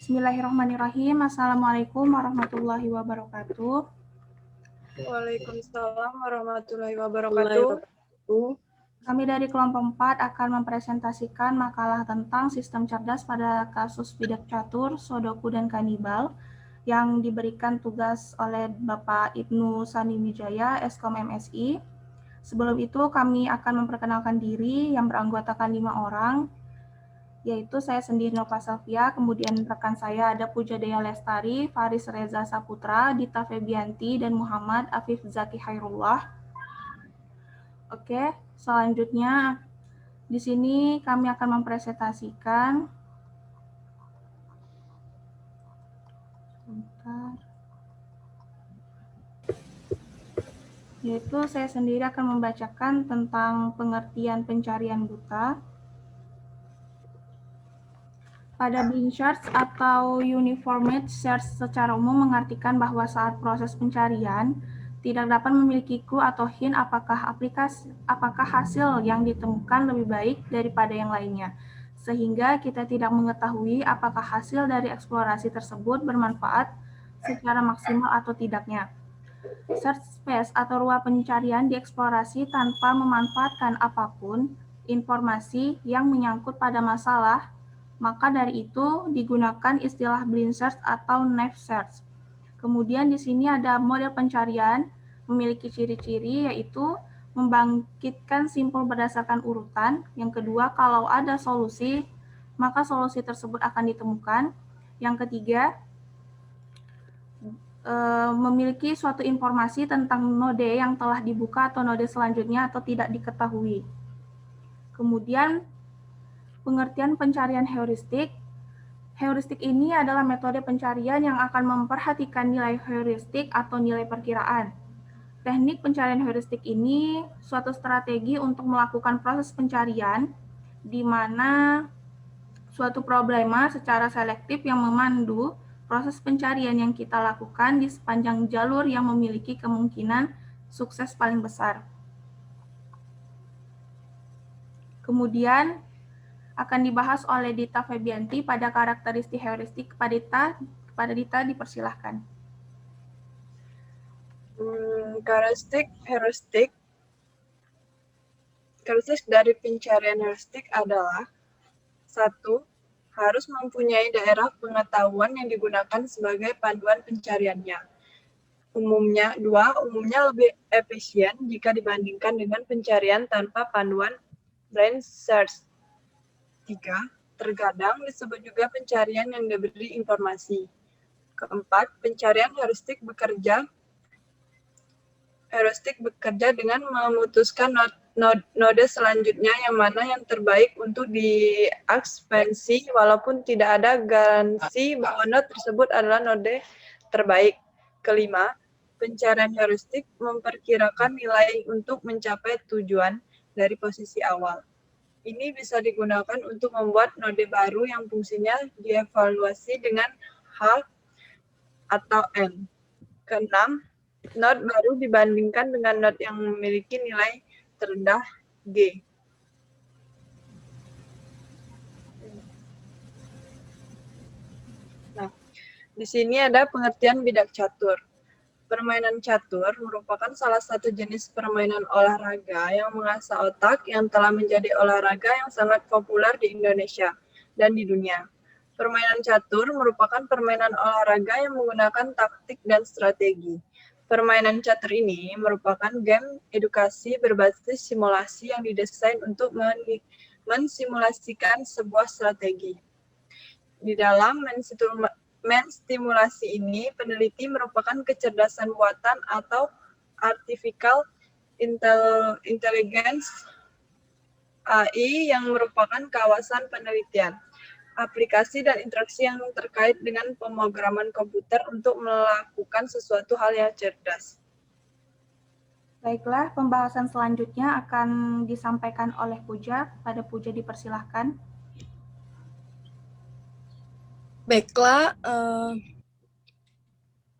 Bismillahirrahmanirrahim. Assalamualaikum warahmatullahi wabarakatuh. Waalaikumsalam warahmatullahi wabarakatuh. Kami dari kelompok 4 akan mempresentasikan makalah tentang sistem cerdas pada kasus bidak catur, Sodoku, dan kanibal yang diberikan tugas oleh Bapak Ibnu Sani Wijaya, Eskom MSI. Sebelum itu kami akan memperkenalkan diri yang beranggotakan 5 orang, yaitu saya sendiri Nova Safia, kemudian rekan saya ada Pujadaya Lestari, Faris Reza Saputra, Dita Febianti, dan Muhammad Afif Zaki Hairullah. Oke, selanjutnya di sini kami akan mempresentasikan yaitu saya sendiri akan membacakan tentang pengertian pencarian buta. Pada blind search atau uniformed search secara umum mengartikan bahwa saat proses pencarian tidak dapat memiliki clue atau hint apakah hasil yang ditemukan lebih baik daripada yang lainnya, sehingga kita tidak mengetahui apakah hasil dari eksplorasi tersebut bermanfaat secara maksimal atau tidaknya. Search space atau ruang pencarian dieksplorasi tanpa memanfaatkan apapun informasi yang menyangkut pada masalah. Maka dari itu digunakan istilah blind search atau naive search. Kemudian di sini ada model pencarian memiliki ciri-ciri yaitu membangkitkan simpul berdasarkan urutan. Yang kedua, kalau ada solusi, maka solusi tersebut akan ditemukan. Yang ketiga, memiliki suatu informasi tentang node yang telah dibuka atau node selanjutnya atau tidak diketahui. Kemudian pengertian pencarian heuristik. Heuristik ini adalah metode pencarian yang akan memperhatikan nilai heuristik atau nilai perkiraan. Teknik pencarian heuristik ini suatu strategi untuk melakukan proses pencarian di mana suatu problema secara selektif yang memandu proses pencarian yang kita lakukan di sepanjang jalur yang memiliki kemungkinan sukses paling besar. Kemudian akan dibahas oleh Dita Febianti pada karakteristik heuristik. Kepada Dita dipersilahkan. Karakteristik dari pencarian heuristik adalah 1. Harus mempunyai daerah pengetahuan yang digunakan sebagai panduan pencariannya. Umumnya lebih efisien jika dibandingkan dengan pencarian tanpa panduan blind search. 3. Terkadang disebut juga pencarian yang diberi informasi. 4. Pencarian heuristik bekerja dengan memutuskan node selanjutnya yang mana yang terbaik untuk diekspansi walaupun tidak ada garansi bahwa node tersebut adalah node terbaik. 5. Pencarian heuristik memperkirakan nilai untuk mencapai tujuan dari posisi awal. Ini bisa digunakan untuk membuat node baru yang fungsinya dievaluasi dengan H atau N. 6. Node baru dibandingkan dengan node yang memiliki nilai terendah G. Nah, di sini ada pengertian bidak catur. Permainan catur merupakan salah satu jenis permainan olahraga yang mengasah otak yang telah menjadi olahraga yang sangat populer di Indonesia dan di dunia. Permainan catur merupakan permainan olahraga yang menggunakan taktik dan strategi. Permainan catur ini merupakan game edukasi berbasis simulasi yang didesain untuk mensimulasikan sebuah strategi. Di dalam menstimulasi ini, peneliti merupakan kecerdasan buatan atau artificial intelligence AI yang merupakan kawasan penelitian, aplikasi dan interaksi yang terkait dengan pemrograman komputer untuk melakukan sesuatu hal yang cerdas. Baiklah, pembahasan selanjutnya akan disampaikan oleh Puja. Pada Puja dipersilahkan. Baiklah,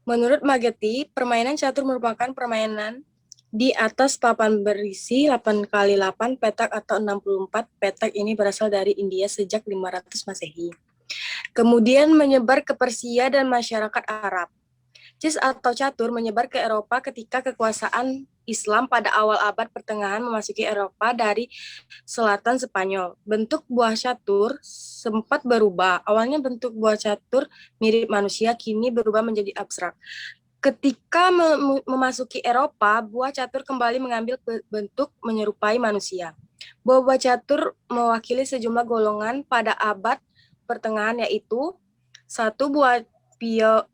menurut Maggette, permainan catur merupakan permainan di atas papan berisi 8x8 petak atau 64 petak. Ini berasal dari India sejak 500 Masehi. kemudian menyebar ke Persia dan masyarakat Arab. Chess atau catur menyebar ke Eropa ketika kekuasaan Islam pada awal abad pertengahan memasuki Eropa dari selatan Spanyol. Bentuk buah catur sempat berubah. Awalnya bentuk buah catur mirip manusia, kini berubah menjadi abstrak. Ketika memasuki Eropa, buah catur kembali mengambil bentuk menyerupai manusia. Buah-buah catur mewakili sejumlah golongan pada abad pertengahan, yaitu 1. Buah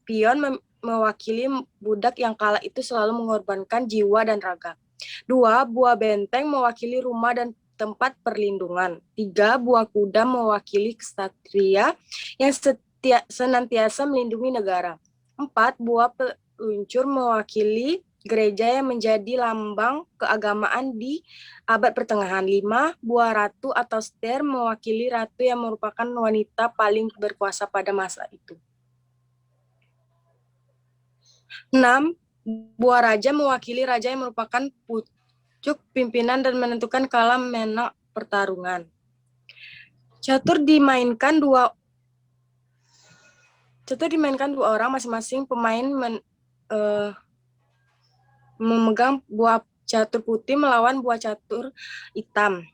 pion mewakili budak yang kala itu selalu mengorbankan jiwa dan raga. 2. Buah benteng mewakili rumah dan tempat perlindungan. 3. Buah kuda mewakili ksatria yang senantiasa melindungi negara. 4. Buah peluncur mewakili gereja yang menjadi lambang keagamaan di abad pertengahan. 5. Buah ratu atau ster mewakili ratu yang merupakan wanita paling berkuasa pada masa itu. 6. Buah raja mewakili raja yang merupakan pucuk pimpinan dan menentukan kala menang pertarungan. Catur dimainkan dua orang, masing-masing pemain memegang buah catur putih melawan buah catur hitam.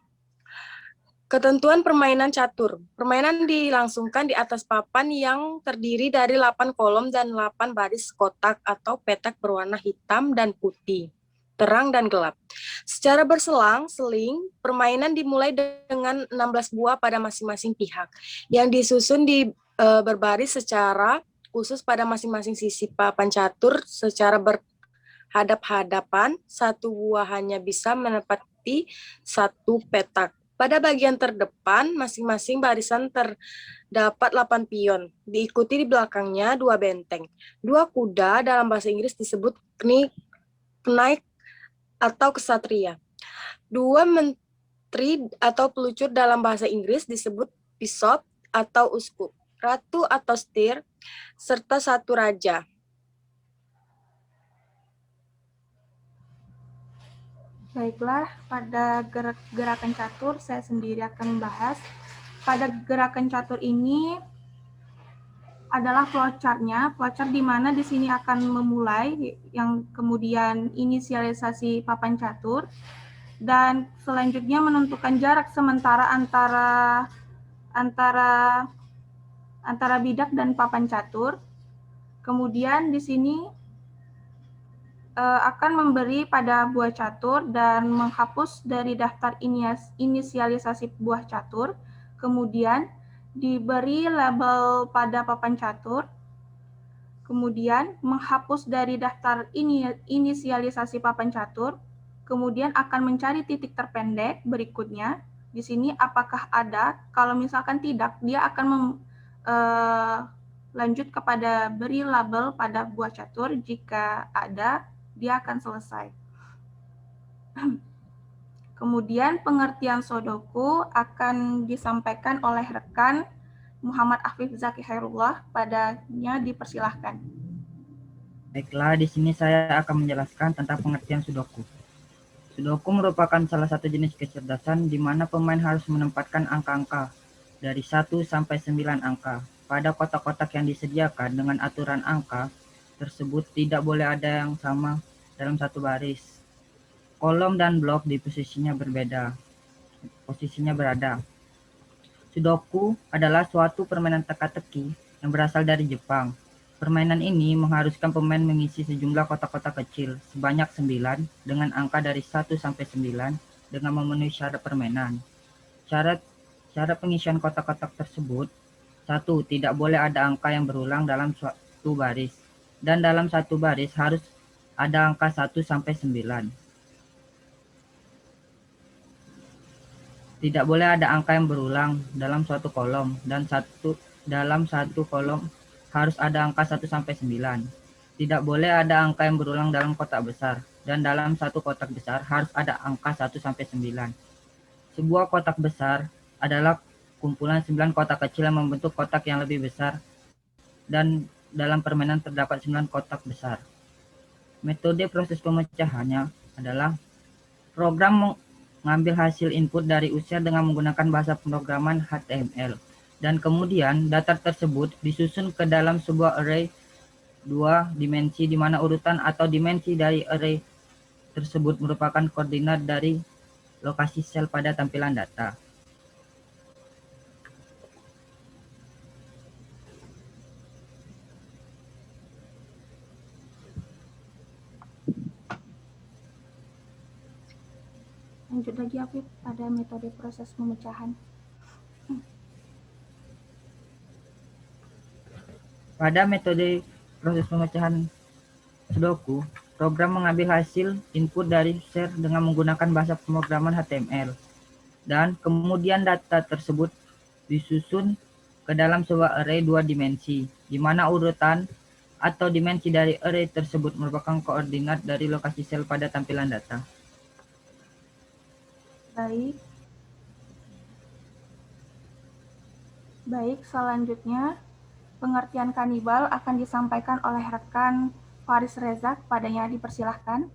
Ketentuan permainan catur. Permainan dilangsungkan di atas papan yang terdiri dari 8 kolom dan 8 baris kotak atau petak berwarna hitam dan putih, terang dan gelap. Secara berselang-seling, permainan dimulai dengan 16 buah pada masing-masing pihak, yang disusun di berbaris secara khusus pada masing-masing sisi papan catur secara berhadap-hadapan. 1 buah hanya bisa menempati 1 petak. Pada bagian terdepan, masing-masing barisan terdapat 8 pion, diikuti di belakangnya 2 benteng. 2 kuda dalam bahasa Inggris disebut knight atau ksatria. 2 menteri atau peluncur dalam bahasa Inggris disebut bishop atau uskup. Ratu atau stir, serta 1 raja. Baiklah, pada gerakan catur saya sendiri akan membahas. Pada gerakan catur ini adalah flowchart-nya, flowchart di mana di sini akan memulai, yang kemudian inisialisasi papan catur, dan selanjutnya menentukan jarak sementara antara bidak dan papan catur. Kemudian di sini akan memberi pada buah catur dan menghapus dari daftar inisialisasi buah catur, kemudian diberi label pada papan catur, kemudian menghapus dari daftar inisialisasi papan catur, kemudian akan mencari titik terpendek berikutnya. Di sini apakah ada, kalau misalkan tidak, dia akan lanjut kepada beri label pada buah catur. Jika ada, dia akan selesai. Kemudian pengertian Sudoku akan disampaikan oleh rekan Muhammad Afif Zaki Khairullah. Padanya dipersilahkan. Baiklah, di sini saya akan menjelaskan tentang pengertian Sudoku. Sudoku merupakan salah satu jenis kecerdasan di mana pemain harus menempatkan angka-angka dari 1 sampai 9 angka pada kotak-kotak yang disediakan. Dengan aturan angka tersebut tidak boleh ada yang sama dalam satu baris. Kolom dan blok di posisinya berada. Sudoku adalah suatu permainan teka-teki yang berasal dari Jepang. Permainan ini mengharuskan pemain mengisi sejumlah kotak-kotak kecil sebanyak 9 dengan angka dari 1 sampai 9 dengan memenuhi syarat permainan. Syarat pengisian kotak-kotak tersebut: 1. Tidak boleh ada angka yang berulang dalam suatu baris, dan dalam satu baris harus ada angka 1 sampai 9. Tidak boleh ada angka yang berulang dalam suatu kolom, dan dalam satu kolom harus ada angka 1 sampai 9. Tidak boleh ada angka yang berulang dalam kotak besar, dan dalam satu kotak besar harus ada angka 1 sampai 9. Sebuah kotak besar adalah kumpulan 9 kotak kecil yang membentuk kotak yang lebih besar, dan dalam permainan terdapat 9 kotak besar. Metode proses pemecahannya adalah program mengambil hasil input dari user dengan menggunakan bahasa pemrograman HTML. Dan kemudian data tersebut disusun ke dalam sebuah array 2 dimensi di mana urutan atau dimensi dari array tersebut merupakan koordinat dari lokasi sel pada tampilan data. Lanjut lagi Afif pada metode proses pemecahan. Pada metode proses pemecahan Sudoku, program mengambil hasil input dari share dengan menggunakan bahasa pemrograman HTML. Dan kemudian data tersebut disusun ke dalam sebuah array 2 dimensi, di mana urutan atau dimensi dari array tersebut merupakan koordinat dari lokasi sel pada tampilan data. Baik, selanjutnya pengertian kanibal akan disampaikan oleh rekan Faris Reza, kepadanya dipersilahkan.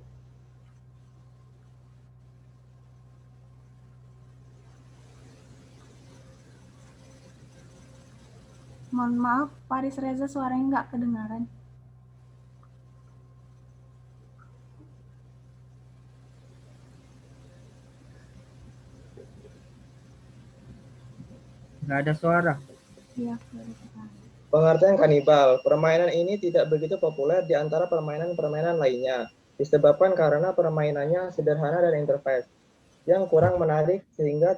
Mohon maaf, Faris Reza suaranya nggak kedengaran. Nggak ada suara. Iya, Pengertian kanibal, permainan ini tidak begitu populer di antara permainan-permainan lainnya, disebabkan karena permainannya sederhana dan interface yang kurang menarik sehingga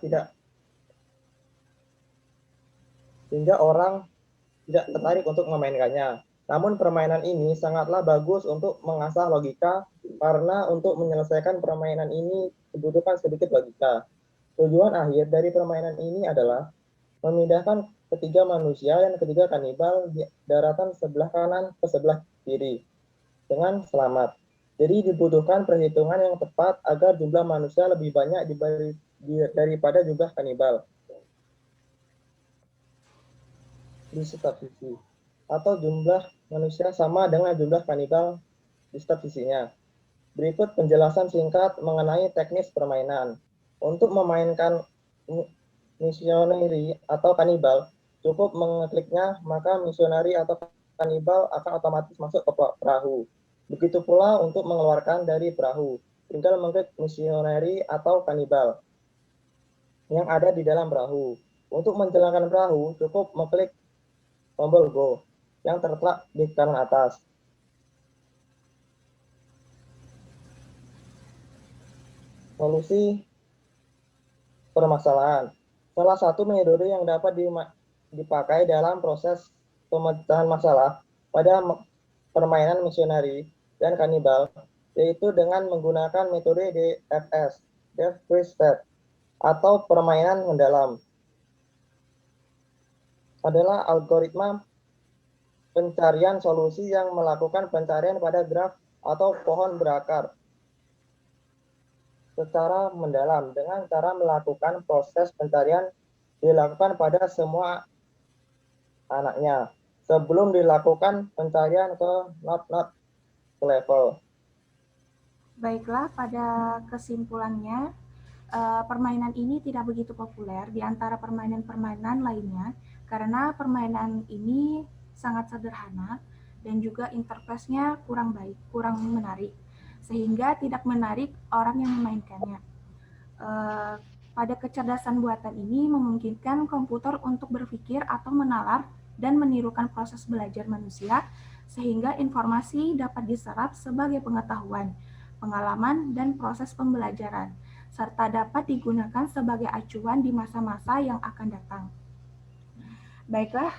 orang tidak tertarik untuk memainkannya. Namun permainan ini sangatlah bagus untuk mengasah logika karena untuk menyelesaikan permainan ini dibutuhkan sedikit logika. Tujuan akhir dari permainan ini adalah memindahkan ketiga manusia dan ketiga kanibal di daratan sebelah kanan ke sebelah kiri dengan selamat. Jadi dibutuhkan perhitungan yang tepat agar jumlah manusia lebih banyak daripada jumlah kanibal di setiap sisi, atau jumlah manusia sama dengan jumlah kanibal di setiap sisinya. Berikut penjelasan singkat mengenai teknis permainan. Untuk memainkan misioneri atau kanibal, cukup mengekliknya, maka misioneri atau kanibal akan otomatis masuk ke perahu. Begitu pula untuk mengeluarkan dari perahu, tinggal mengklik misioneri atau kanibal yang ada di dalam perahu. Untuk menjalankan perahu, cukup mengklik tombol Go yang terletak di kanan atas. Solusi permasalahan. Salah satu metode yang dapat dipakai dalam proses pemecahan masalah pada permainan misioneri dan kanibal, yaitu dengan menggunakan metode DFS, Depth First Step, atau permainan mendalam. Adalah algoritma pencarian solusi yang melakukan pencarian pada graf atau pohon berakar secara mendalam dengan cara melakukan proses pencarian dilakukan pada semua anaknya sebelum dilakukan pencarian ke node level. Baiklah, pada kesimpulannya, permainan ini tidak begitu populer di antara permainan-permainan lainnya karena permainan ini sangat sederhana dan juga interface-nya kurang baik, kurang menarik, sehingga tidak menarik orang yang memainkannya. Pada kecerdasan buatan ini memungkinkan komputer untuk berpikir atau menalar dan menirukan proses belajar manusia, sehingga informasi dapat diserap sebagai pengetahuan, pengalaman, dan proses pembelajaran, serta dapat digunakan sebagai acuan di masa-masa yang akan datang. Baiklah,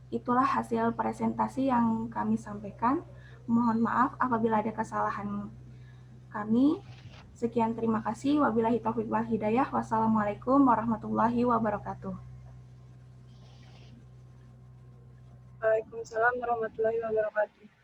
itulah hasil presentasi yang kami sampaikan. Mohon maaf apabila ada kesalahan kami. Sekian, terima kasih. Wabillahi taufiq wal hidayah. Wassalamualaikum warahmatullahi wabarakatuh. Waalaikumsalam warahmatullahi wabarakatuh.